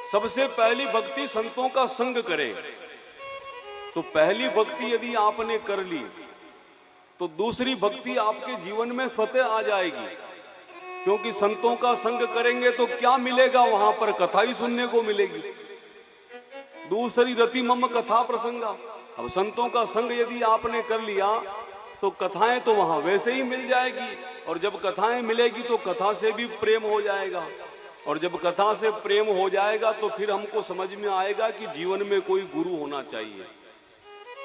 सबसे पहली भक्ति संतों का संग करें। तो पहली भक्ति यदि आपने कर ली तो दूसरी भक्ति आपके जीवन में स्वतः आ जाएगी, क्योंकि संतों का संग करेंगे तो क्या मिलेगा, वहां पर कथा ही सुनने को मिलेगी। दूसरी रति मम कथा प्रसंगा। अब संतों का संग यदि आपने कर लिया तो कथाएं तो वहां वैसे ही मिल जाएगी, और जब कथाएं मिलेगी तो कथा से भी प्रेम हो जाएगा, और जब कथा से प्रेम हो जाएगा तो फिर हमको समझ में आएगा कि जीवन में कोई गुरु होना चाहिए।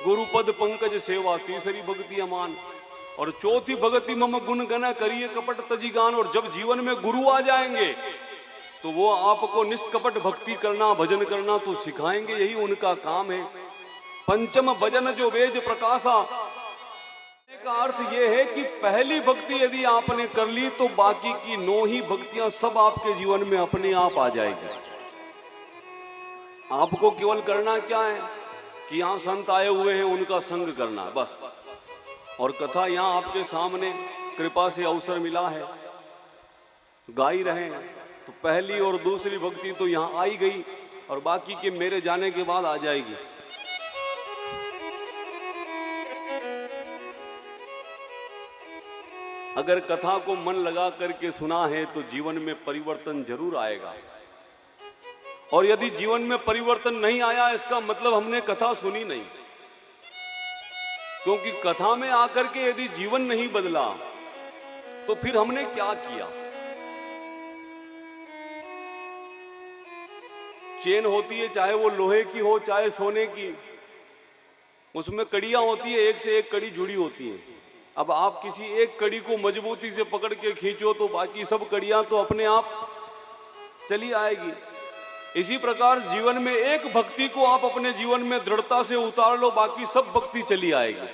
गुरुपद पंकज सेवा तीसरी भक्ति अमान, और चौथी भक्ति मम गुण गना करिए कपट तजी गान। और जब जीवन में गुरु आ जाएंगे तो वो आपको निष्कपट भक्ति करना, भजन करना तो सिखाएंगे, यही उनका काम है। पंचम भजन जो वेद प्रकाशा का अर्थ यह है कि पहली भक्ति यदि आपने कर ली तो बाकी की 9 ही भक्तियां सब आपके जीवन में अपने आप आ जाएगी। आपको केवल करना क्या है कि यहां संत आए हुए हैं उनका संग करना बस, और कथा यहां आपके सामने कृपा से अवसर मिला है, गा ही रहे हैं। तो पहली और दूसरी भक्ति तो यहां आई गई, और बाकी के मेरे जाने के बाद आ जाएगी। अगर कथा को मन लगा करके सुना है तो जीवन में परिवर्तन जरूर आएगा, और यदि जीवन में परिवर्तन नहीं आया इसका मतलब हमने कथा सुनी नहीं, क्योंकि कथा में आकर के यदि जीवन नहीं बदला तो फिर हमने क्या किया। चेन होती है, चाहे वो लोहे की हो चाहे सोने की, उसमें कड़ियां होती है, एक से एक कड़ी जुड़ी होती है। अब आप किसी एक कड़ी को मजबूती से पकड़ के खींचो तो बाकी सब कड़ियां तो अपने आप चली आएगी। इसी प्रकार जीवन में एक भक्ति को आप अपने जीवन में दृढ़ता से उतार लो, बाकी सब भक्ति चली आएगी।